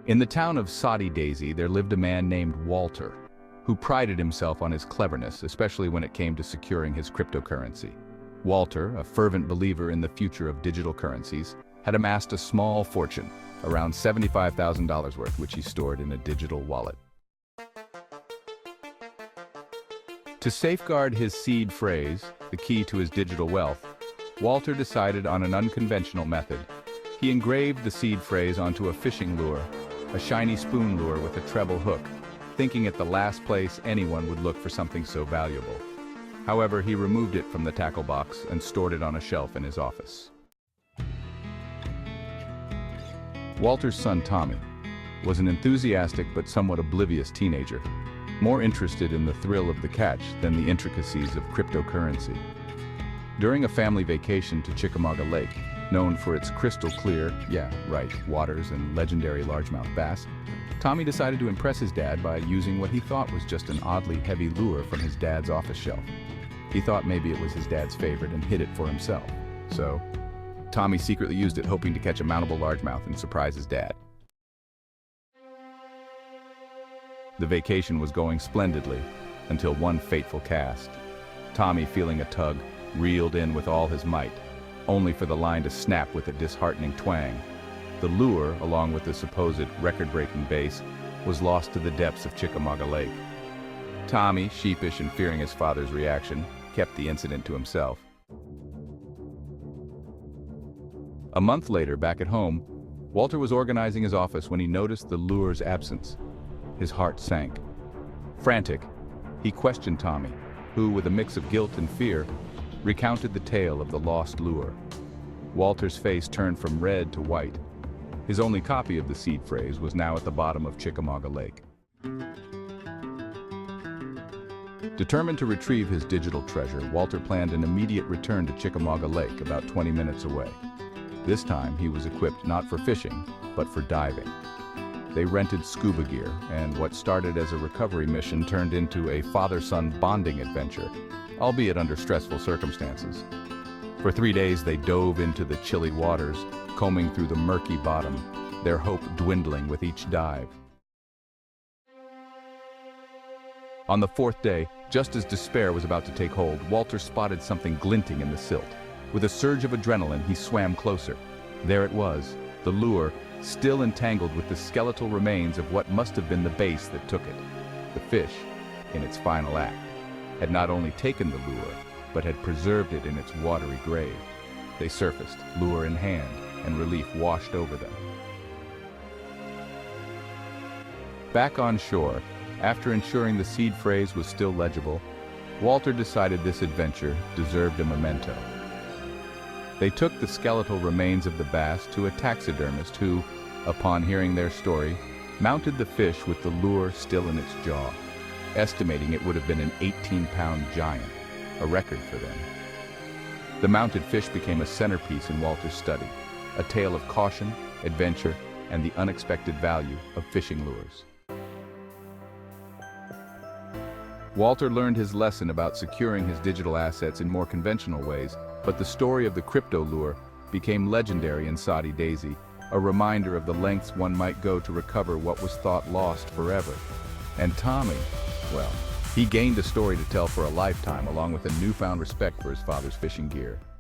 In the town of Soddy-Daisy, there lived a man named Walter, who prided himself on his cleverness, especially when it came to securing his cryptocurrency. Walter, a fervent believer in the future of digital currencies, had amassed a small fortune, around $75,000 worth, which he stored in a digital wallet. To safeguard his seed phrase, the key to his digital wealth, Walter decided on an unconventional method. He engraved the seed phrase onto a fishing lure, a shiny spoon lure with a treble hook, thinking it the last place anyone would look for something so valuable. However, he removed it from the tackle box and stored it on a shelf in his office. Walter's son Tommy was an enthusiastic but somewhat oblivious teenager, more interested in the thrill of the catch than the intricacies of cryptocurrency. During a family vacation to Chickamauga Lake, known for its crystal clear, waters and legendary largemouth bass, Tommy decided to impress his dad by using what he thought was just an oddly heavy lure from his dad's office shelf. He thought maybe it was his dad's favorite and hid it for himself. So, Tommy secretly used it, hoping to catch a mountable largemouth and surprise his dad. The vacation was going splendidly until one fateful cast. Tommy, feeling a tug, reeled in with all his might, only for the line to snap with a disheartening twang. The lure, along with the supposed record-breaking base, was lost to the depths of Chickamauga Lake. Tommy, sheepish and fearing his father's reaction, kept the incident to himself. A month later, back at home, Walter was organizing his office when he noticed the lure's absence. His heart sank. Frantic, he questioned Tommy, who, with a mix of guilt and fear, recounted the tale of the lost lure. Walter's face turned from red to white. His only copy of the seed phrase was now at the bottom of Chickamauga Lake. Determined to retrieve his digital treasure, Walter planned an immediate return to Chickamauga Lake, about 20 minutes away. This time, he was equipped not for fishing, but for diving. They rented scuba gear, and what started as a recovery mission turned into a father-son bonding adventure, albeit under stressful circumstances. For 3 days, they dove into the chilly waters, combing through the murky bottom, their hope dwindling with each dive. On the fourth day, just as despair was about to take hold, Walter spotted something glinting in the silt. With a surge of adrenaline, he swam closer. There it was, the lure, still entangled with the skeletal remains of what must have been the base that took it. The fish, in its final act, had not only taken the lure, but had preserved it in its watery grave. They surfaced, lure in hand, and relief washed over them. Back on shore, after ensuring the seed phrase was still legible, Walter decided this adventure deserved a memento. They took the skeletal remains of the bass to a taxidermist who, upon hearing their story, mounted the fish with the lure still in its jaw, estimating it would have been an 18-pound giant, a record for them. The mounted fish became a centerpiece in Walter's study, a tale of caution, adventure, and the unexpected value of fishing lures. Walter learned his lesson about securing his digital assets in more conventional ways, but the story of the crypto lure became legendary in Soddy-Daisy, a reminder of the lengths one might go to recover what was thought lost forever. And Tommy, well, he gained a story to tell for a lifetime, along with a newfound respect for his father's fishing gear.